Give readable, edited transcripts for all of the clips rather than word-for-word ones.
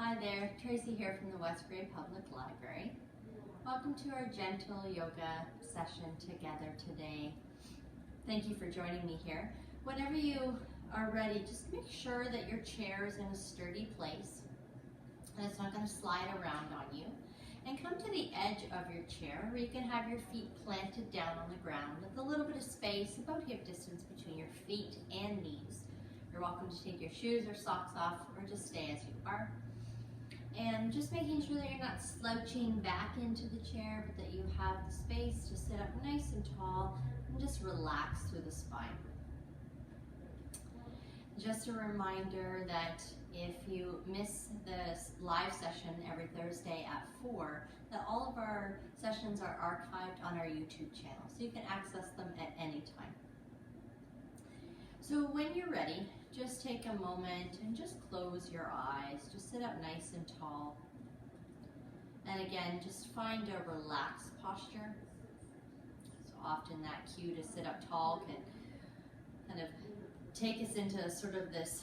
Hi there, Tracy here from the West Grey Public Library. Welcome to our gentle yoga session together today. Thank you for joining me here. Whenever you are ready, just make sure that your chair is in a sturdy place and it's not going to slide around on you. And come to the edge of your chair where you can have your feet planted down on the ground with a little bit of space, about hip distance between your feet and knees. You're welcome to take your shoes or socks off or just stay as you are. And just making sure that you're not slouching back into the chair, but that you have the space to sit up nice and tall and just relax through the spine. Just a reminder that if you miss this live session every Thursday at 4, that all of our sessions are archived on our YouTube channel, so you can access them at any time. So when you're ready, just take a moment and just close your eyes. Just sit up nice and tall. And again, just find a relaxed posture. So often that cue to sit up tall can kind of take us into sort of this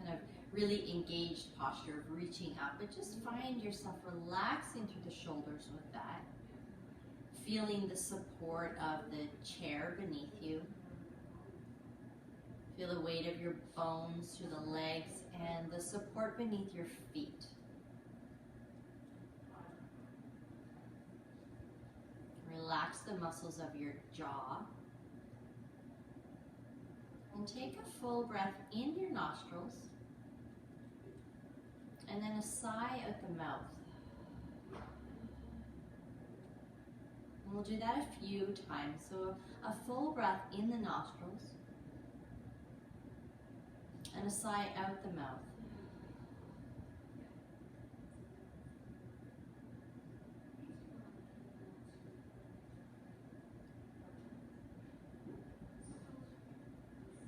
kind of really engaged posture of reaching up. But just find yourself relaxing through the shoulders with that. Feeling the support of the chair beneath you. Feel the weight of your bones through the legs and the support beneath your feet. Relax the muscles of your jaw. And take a full breath in your nostrils. And then a sigh out the mouth. And we'll do that a few times. So a full breath in the nostrils. And a sigh out the mouth.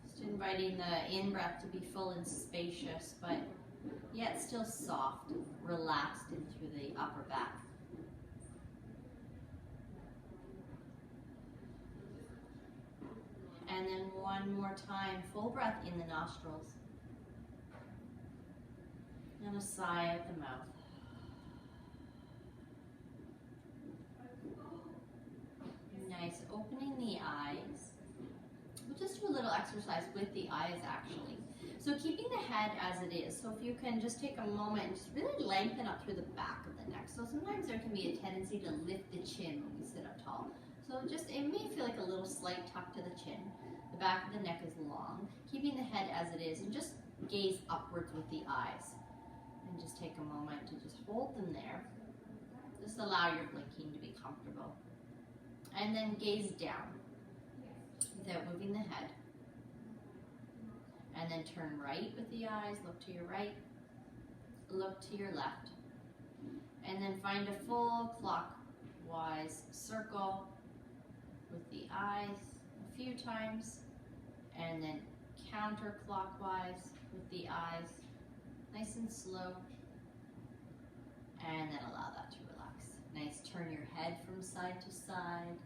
Just inviting the in-breath to be full and spacious, but yet still soft, relaxed in through the upper back. And then one more time, full breath in the nostrils. And a sigh out the mouth. Nice, opening the eyes. We'll just do a little exercise with the eyes actually. So keeping the head as it is. So if you can just take a moment and just really lengthen up through the back of the neck. So sometimes there can be a tendency to lift the chin when we sit up tall. So just, it may feel like a little slight tuck to the chin. The back of the neck is long. Keeping the head as it is and just gaze upwards with the eyes. And just take a moment to just hold them there. Just allow your blinking to be comfortable. And then gaze down without moving the head. And then turn right with the eyes, look to your right, look to your left. And then find a full clockwise circle with the eyes a few times, and then counterclockwise with the eyes, nice and slow, and then allow that to relax. Nice, turn your head from side to side,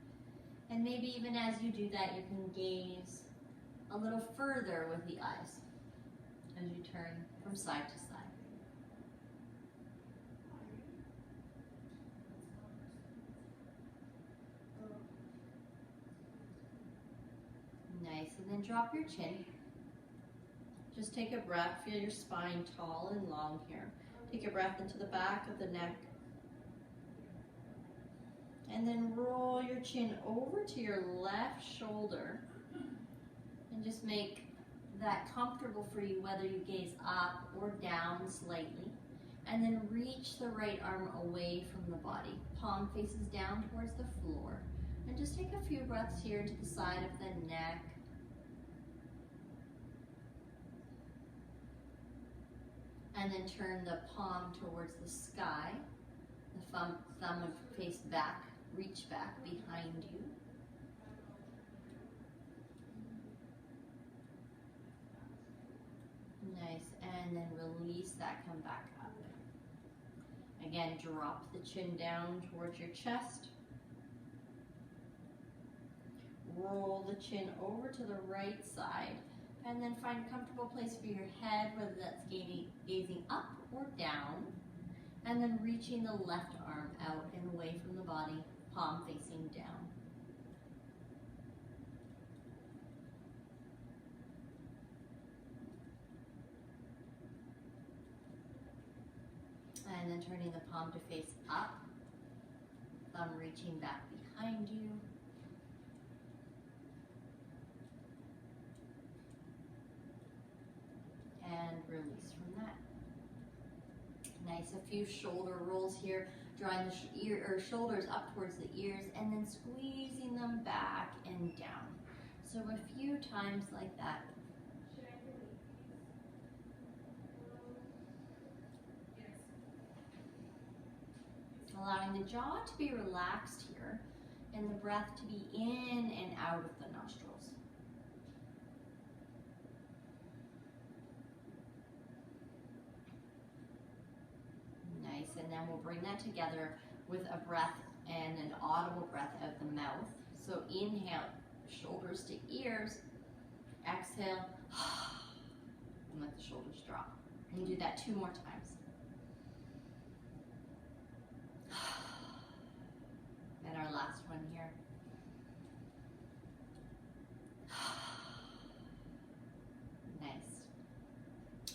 and maybe even as you do that, you can gaze a little further with the eyes as you turn from side to side. Nice, and then drop your chin. Just take a breath, feel your spine tall and long here. Take a breath into the back of the neck. And then roll your chin over to your left shoulder. And just make that comfortable for you, whether you gaze up or down slightly. And then reach the right arm away from the body. Palm faces down towards the floor. And just take a few breaths here to the side of the neck. And then turn the palm towards the sky. The thumb would face back, reach back behind you. Nice, and then release that, come back up. Again, drop the chin down towards your chest. Roll the chin over to the right side. And then find a comfortable place for your head, whether that's gazing up or down. And then reaching the left arm out and away from the body, palm facing down. And then turning the palm to face up, thumb reaching back behind you. And release from that. Nice, a few shoulder rolls here, drawing the shoulders up towards the ears and then squeezing them back and down. So a few times like that. Allowing the jaw to be relaxed here and the breath to be in and out of the nostrils. Nice, and then we'll bring that together with a breath and an audible breath out the mouth. So inhale, shoulders to ears. Exhale, and let the shoulders drop. And do that 2 more times. And our last one here. Nice.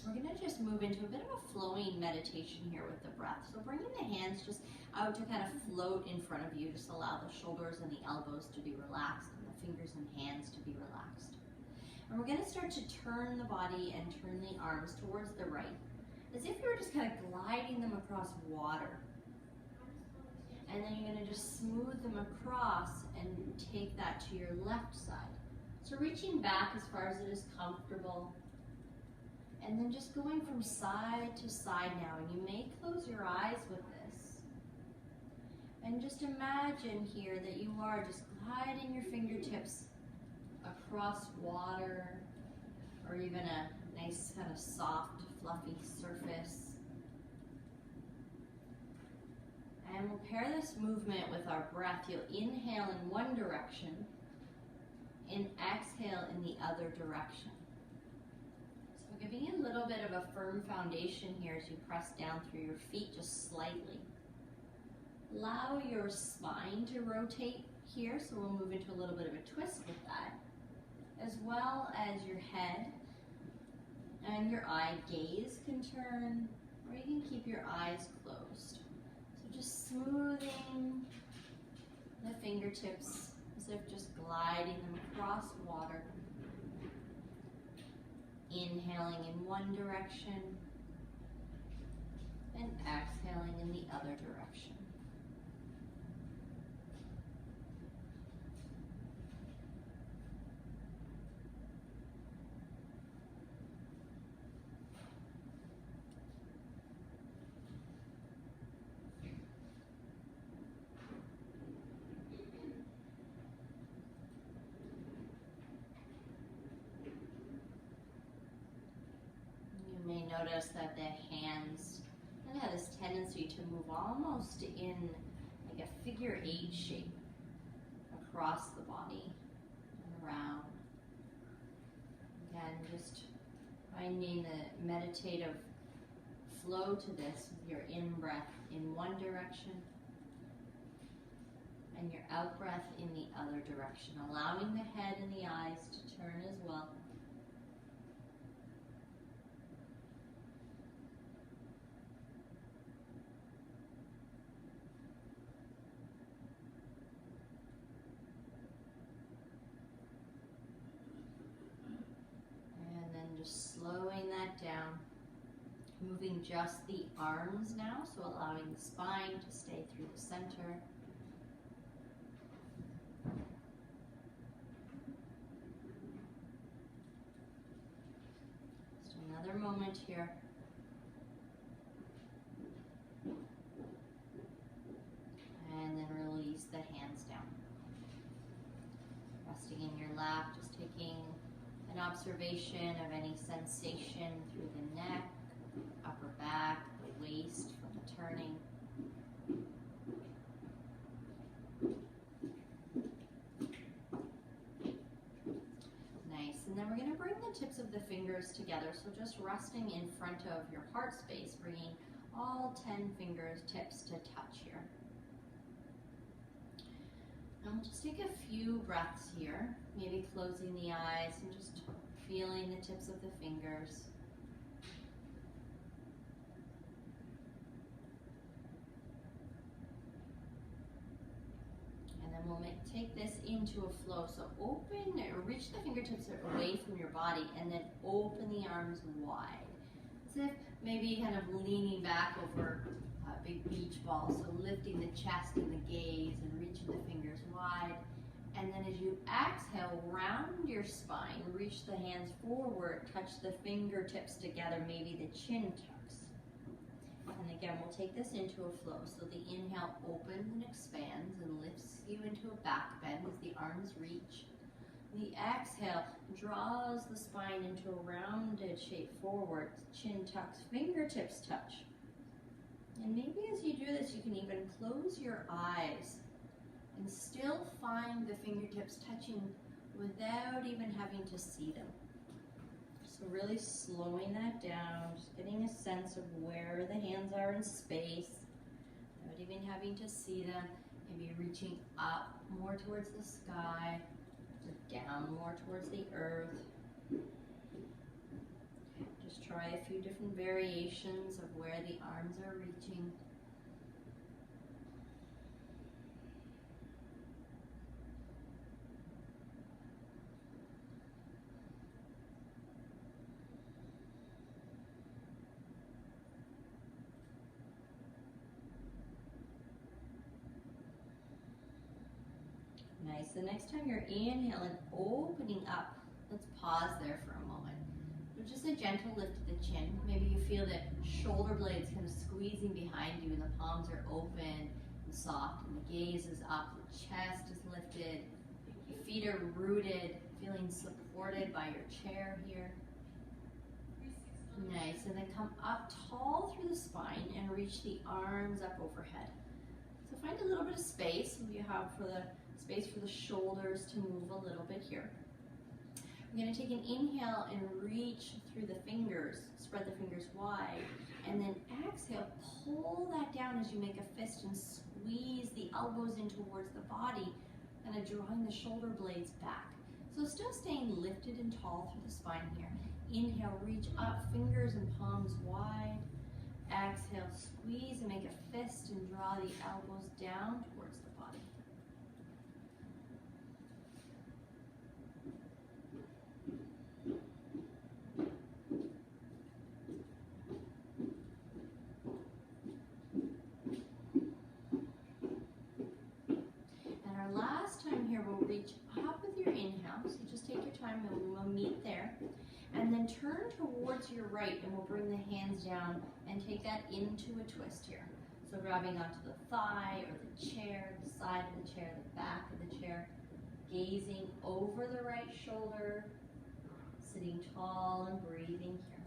We're going to just move into a bit of a flowing meditation here with the breath. So bringing the hands just out to kind of float in front of you. Just allow the shoulders and the elbows to be relaxed and the fingers and hands to be relaxed. And we're going to start to turn the body and turn the arms towards the right, as if you were just kind of gliding them across water. And then you're going to just smooth them across and take that to your left side. So reaching back as far as it is comfortable. And then just going from side to side now. And you may close your eyes with this. And just imagine here that you are just gliding your fingertips across water, or even a nice kind of soft, fluffy surface. And we'll pair this movement with our breath. You'll inhale in one direction and exhale in the other direction. So giving you a little bit of a firm foundation here as you press down through your feet just slightly. Allow your spine to rotate here, so we'll move into a little bit of a twist with that, as well as your head and your eye gaze can turn, or you can keep your eyes closed. Just smoothing the fingertips as if just gliding them across water. Inhaling in one direction and exhaling in the other direction. Notice that the hands kind of have this tendency to move almost in like a figure 8 shape across the body and around. Again, just finding the meditative flow to this with your in-breath in one direction and your out-breath in the other direction, allowing the head and the eyes to turn as well. Just slowing that down, moving just the arms now, so allowing the spine to stay through the center. Just another moment here. And then release the hands down. Resting in your lap, just taking an observation of any sensation through the neck, upper back, the waist from the turning. Nice, and then we're going to bring the tips of together. So just resting in front of your heart space, bringing all 10 fingertips to touch here. And we'll just take a few breaths here, maybe closing the eyes and just feeling the tips of the fingers. And then we'll take this into a flow. So open, or reach the fingertips away from your body and then open the arms wide. As if maybe kind of leaning back over a big beach ball. So lifting the chest and the gaze and reaching the fingers wide. And then as you exhale, round your spine, reach the hands forward, touch the fingertips together, maybe the chin tucks. And again, we'll take this into a flow. So the inhale opens and expands and lifts you into a back bend as the arms reach. The exhale draws the spine into a rounded shape forward, chin tucks, fingertips touch. And maybe as you do this, you can even close your eyes and still find the fingertips touching without even having to see them. So really slowing that down, just getting a sense of where the hands are in space, without even having to see them. Maybe reaching up more towards the sky, or down more towards the earth. Just try a few different variations of where the arms are reaching. Nice. The next time you're inhaling, opening up, let's pause there for a moment. So just a gentle lift of the chin. Maybe you feel the shoulder blades kind of squeezing behind you and the palms are open and soft and the gaze is up, the chest is lifted, your feet are rooted, feeling supported by your chair here. Nice. And then come up tall through the spine and reach the arms up overhead. So find a little bit of space you have for the space for the shoulders to move a little bit here. We're going to take an inhale and reach through the fingers, spread the fingers wide, and then exhale, pull that down as you make a fist and squeeze the elbows in towards the body, kind of drawing the shoulder blades back. So still staying lifted and tall through the spine here. Inhale, reach up, fingers and palms wide. Exhale, squeeze and make a fist and draw the elbows down towards the body. And our last time here, we'll reach up with your inhale. So just take your time and we'll meet there. And then turn towards your right and we'll bring the hands down and take that into a twist here. So grabbing onto the thigh or the chair, the side of the chair, the back of the chair, gazing over the right shoulder, sitting tall and breathing here.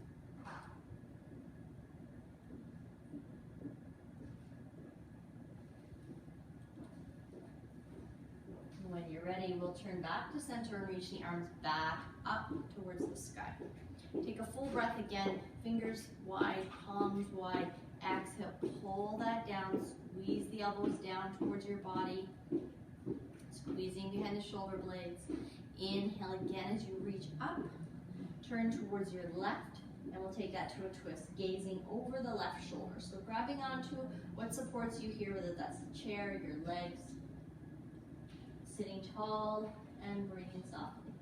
When you're ready, we'll turn back to center and reach the arms back up towards the sky. Take a full breath again, fingers wide, palms wide. Exhale, pull that down, squeeze the elbows down towards your body, squeezing behind the shoulder blades. Inhale again as you reach up, turn towards your left, and we'll take that to a twist, gazing over the left shoulder. So grabbing onto what supports you here, whether that's the chair, your legs, sitting tall and breathing softly.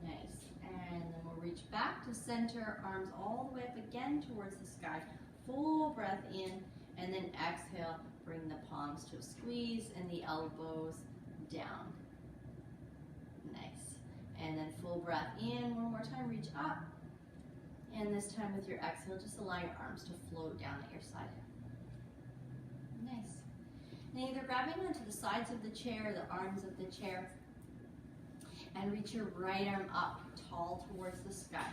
Nice. And then we'll reach back to center, arms all the way up again towards the sky. Full breath in, and then exhale, bring the palms to a squeeze and the elbows down. Nice. And then full breath in, one more time, reach up. And this time with your exhale, just allow your arms to float down at your side. Nice. And either grabbing onto the sides of the chair, the arms of the chair, and reach your right arm up, tall towards the sky.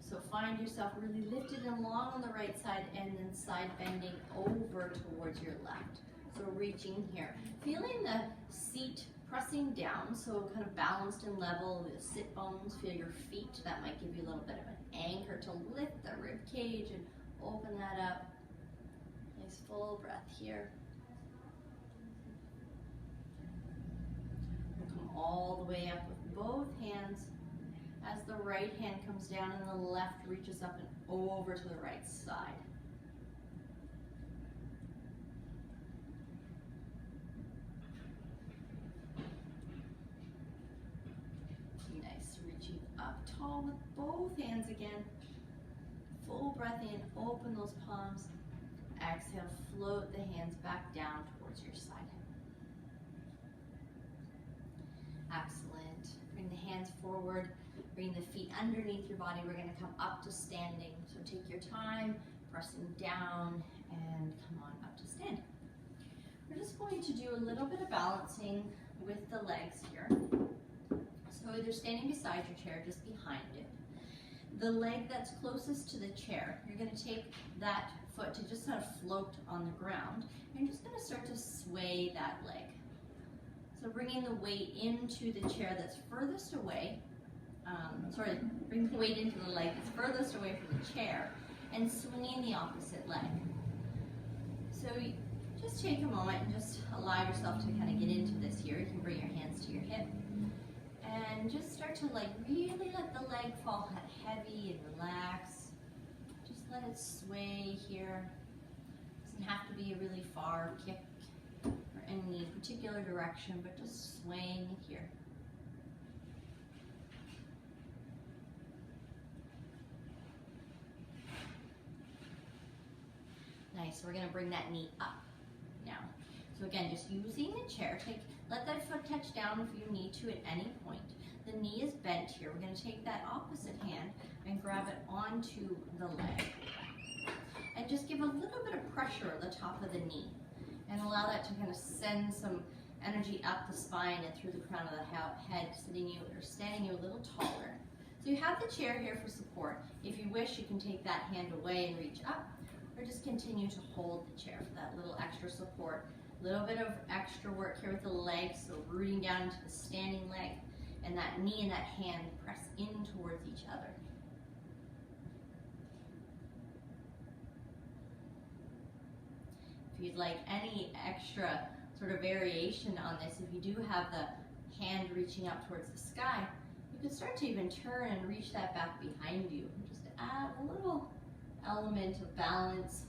So find yourself really lifted and long on the right side and then side bending over towards your left. So reaching here. Feeling the seat pressing down, so kind of balanced and level. The sit bones, feel your feet. That might give you a little bit of an anchor to lift the rib cage and open that up. Nice full breath here. We'll come all the way up with both hands as the right hand comes down and the left reaches up and over to the right side. Nice, reaching up tall with both hands again. Full breath in, open those palms. Exhale, float the hands back down towards your side. Excellent. Bring the hands forward. Bring the feet underneath your body. We're going to come up to standing. So take your time, pressing down, and come on up to standing. We're just going to do a little bit of balancing with the legs here. So either standing beside your chair, just behind it. The leg that's closest to the chair, you're going to take that foot to just kind of float on the ground. And you're just going to start to sway that leg. So bringing the weight into the chair that's furthest away. Bring the weight into the leg that's furthest away from the chair and swinging the opposite leg. So just take a moment and just allow yourself to kind of get into this here. You can bring your hands to your hip and just start to really let the leg fall heavy and relax. Just let it sway here. Doesn't have to be a really far kick or any particular direction, but just swaying here. Nice, so we're gonna bring that knee up now. So again, just using the chair, let that foot touch down if you need to at any point. The knee is bent here. We're gonna take that opposite hand and grab it onto the leg. And just give a little bit of pressure at the top of the knee and allow that to kind of send some energy up the spine and through the crown of the head, standing you a little taller. So you have the chair here for support. If you wish, you can take that hand away and reach up, or just continue to hold the chair for that little extra support. A little bit of extra work here with the legs, so rooting down into the standing leg, and that knee and that hand press in towards each other. If you'd like any extra sort of variation on this, if you do have the hand reaching up towards the sky, you can start to even turn and reach that back behind you, just to add a little element of balance,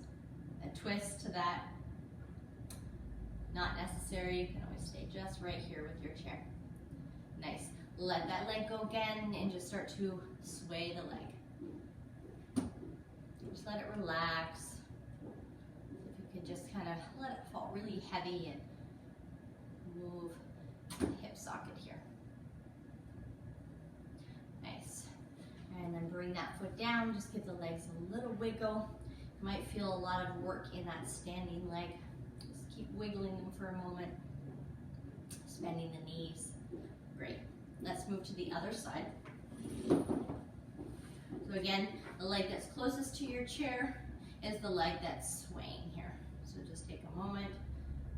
a twist to that. Not necessary, you can always stay just right here with your chair. Nice. Let that leg go again and just start to sway the leg. Just let it relax. If you could just kind of let it fall really heavy and move the hip socket here. Nice. And then bring that foot down, just give the legs a little wiggle. You might feel a lot of work in that standing leg. Just keep wiggling them for a moment. Bending the knees. Great. Let's move to the other side. So again, the leg that's closest to your chair is the leg that's swaying here. So just take a moment.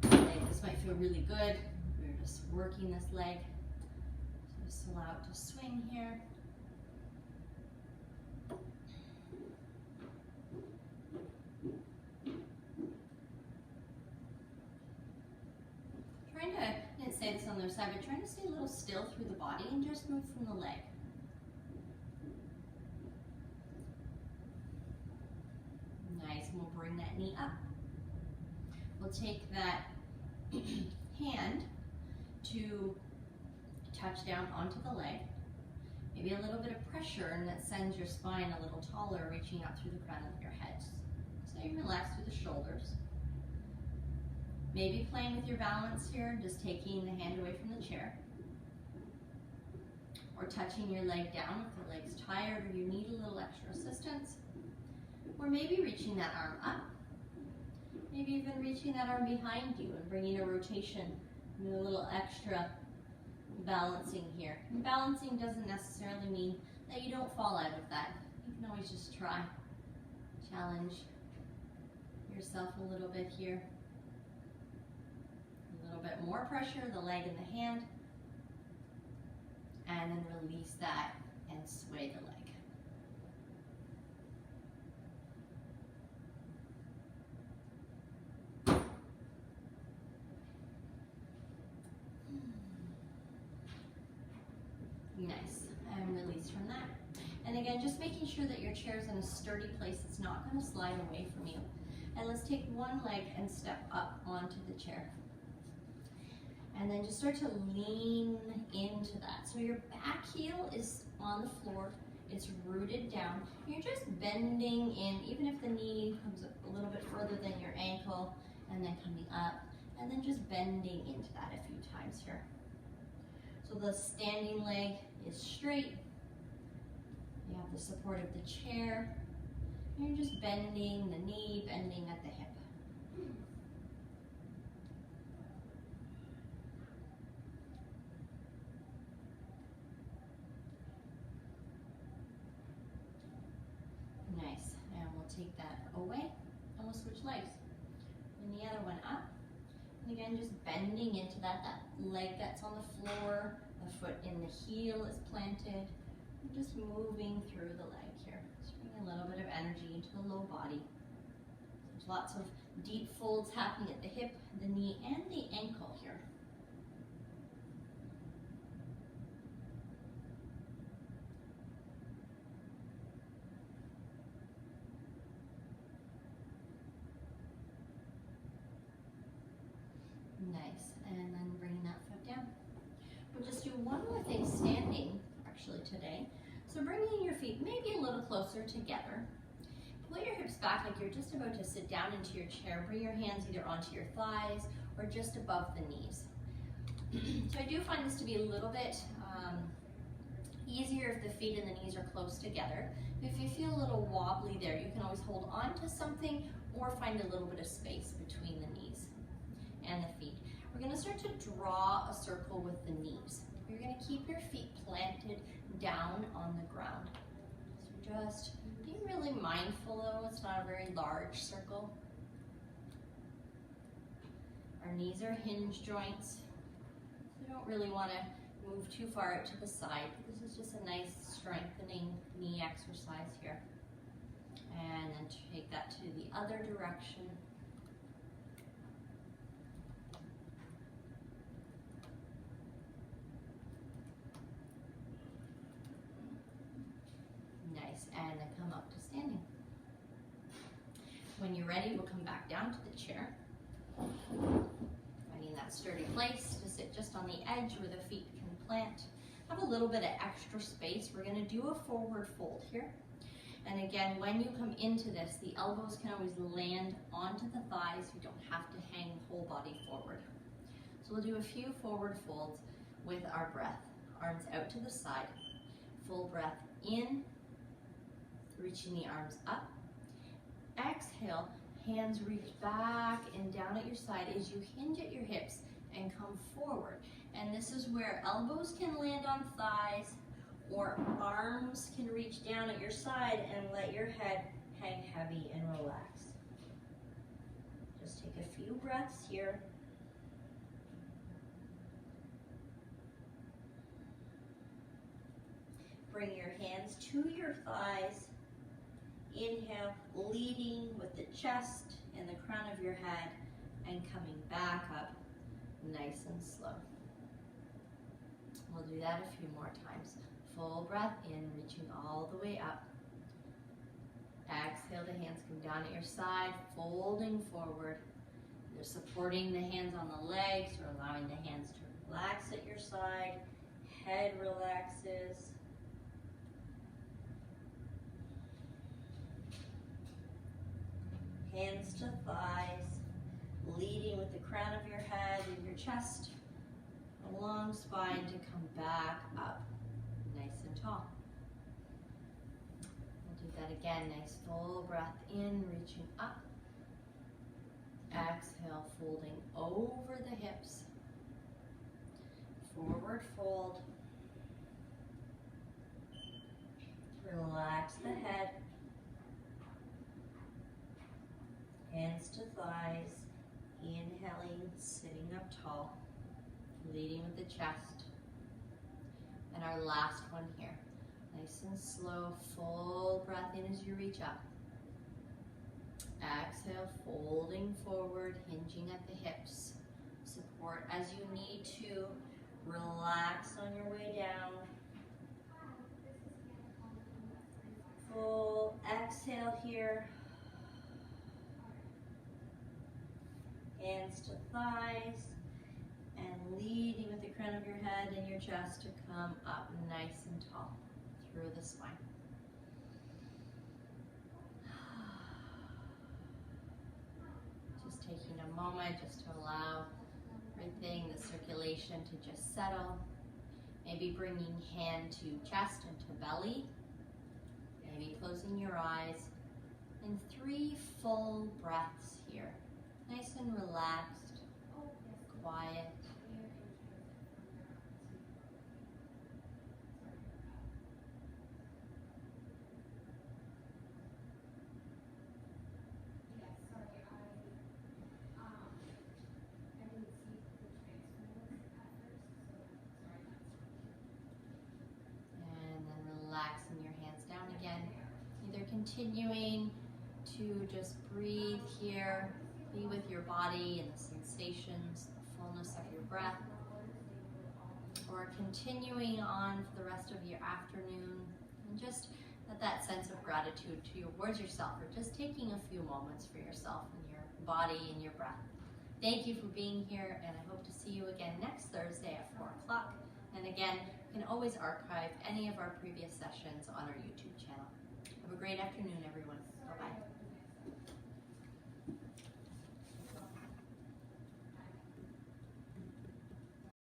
This might feel really good. We're just working this leg. So just allow it to swing here. Trying to, I didn't say this on the other side, but trying to stay a little still through the body and just move from the leg. Nice, and we'll bring that knee up. We'll take that hand to touch down onto the leg. Maybe a little bit of pressure, and that sends your spine a little taller, reaching out through the crown of your head. So you relax through the shoulders. Maybe playing with your balance here, just taking the hand away from the chair. Or touching your leg down if the leg's tired or you need a little extra assistance. Or maybe reaching that arm up. Maybe even reaching that arm behind you and bringing a rotation and a little extra balancing here. And balancing doesn't necessarily mean that you don't fall out of that. You can always just try. Challenge yourself a little bit here. A little bit more pressure, the leg and the hand. And then release that and sway the leg. Nice, and release from that. And again, just making sure that your chair is in a sturdy place. It's not going to slide away from you. And let's take one leg and step up onto the chair. And then just start to lean into that. So your back heel is on the floor. It's rooted down. You're just bending in, even if the knee comes a little bit further than your ankle, and then coming up, and then just bending into that a few times here. So the standing leg is straight. You have the support of the chair. And you're just bending the knee, bending at the hip. Nice, and we'll take that away, and we'll switch legs. And the other one up. And again, just bending into that leg that's on the floor, the foot in the heel is planted. And just moving through the leg here. Just bring a little bit of energy into the low body. There's lots of deep folds happening at the hip, the knee, and the ankle here. Nice, and then bring that foot down. We'll just do one more thing standing, actually, today. So bringing your feet maybe a little closer together. Pull your hips back like you're just about to sit down into your chair. Bring your hands either onto your thighs or just above the knees. So I do find this to be a little bit easier if the feet and the knees are close together. If you feel a little wobbly there, you can always hold on to something or find a little bit of space between the knees and the feet. We're going to start to draw a circle with the knees. You're going to keep your feet planted down on the ground. So just be really mindful though, it's not a very large circle. Our knees are hinge joints. So you don't really want to move too far out to the side. This is just a nice strengthening knee exercise here. And then take that to the other direction. Nice, and then come up to standing. When you're ready, we'll come back down to the chair. Finding that sturdy place to sit just on the edge where the feet can plant. Have a little bit of extra space. We're going to do a forward fold here. And again, when you come into this, the elbows can always land onto the thighs. You don't have to hang the whole body forward. So we'll do a few forward folds with our breath. Arms out to the side. Full breath in, reaching the arms up. Exhale, hands reach back and down at your side as you hinge at your hips and come forward. And this is where elbows can land on thighs or arms can reach down at your side and let your head hang heavy and relax. Just take a few breaths here. Bring your hands to your thighs. Inhale, leading with the chest and the crown of your head and coming back up nice and slow. We'll do that a few more times. Full breath in, reaching all the way up. Exhale, the hands come down at your side, folding forward. You're supporting the hands on the legs or allowing the hands to relax at your side. Head relaxes. Hands to thighs, leading with the crown of your head and your chest. A long spine to come back up, nice and tall. We'll do that again, nice full breath in, reaching up. Exhale, folding over the hips. Forward fold. Relax the head. Hands to thighs. Inhaling, sitting up tall. Leading with the chest. And our last one here. Nice and slow, full breath in as you reach up. Exhale, folding forward, hinging at the hips. Support as you need to. Relax on your way down. Full exhale here. Hands to thighs. And leading with the crown of your head and your chest to come up nice and tall through the spine. Just taking a moment just to allow everything, the circulation to just settle. Maybe bringing hand to chest and to belly. Maybe closing your eyes. And 3 full breaths here. Nice and relaxed, quiet. Relaxing your hands down again. Either continuing to just breathe here, be with your body and the sensations, the fullness of your breath, or continuing on for the rest of your afternoon and just that sense of gratitude towards yourself, or just taking a few moments for yourself and your body and your breath. Thank you for being here, and I hope to see you again next Thursday at 4 o'clock. And again, you can always archive any of our previous sessions on our YouTube channel. Have a great afternoon, everyone. Bye-bye.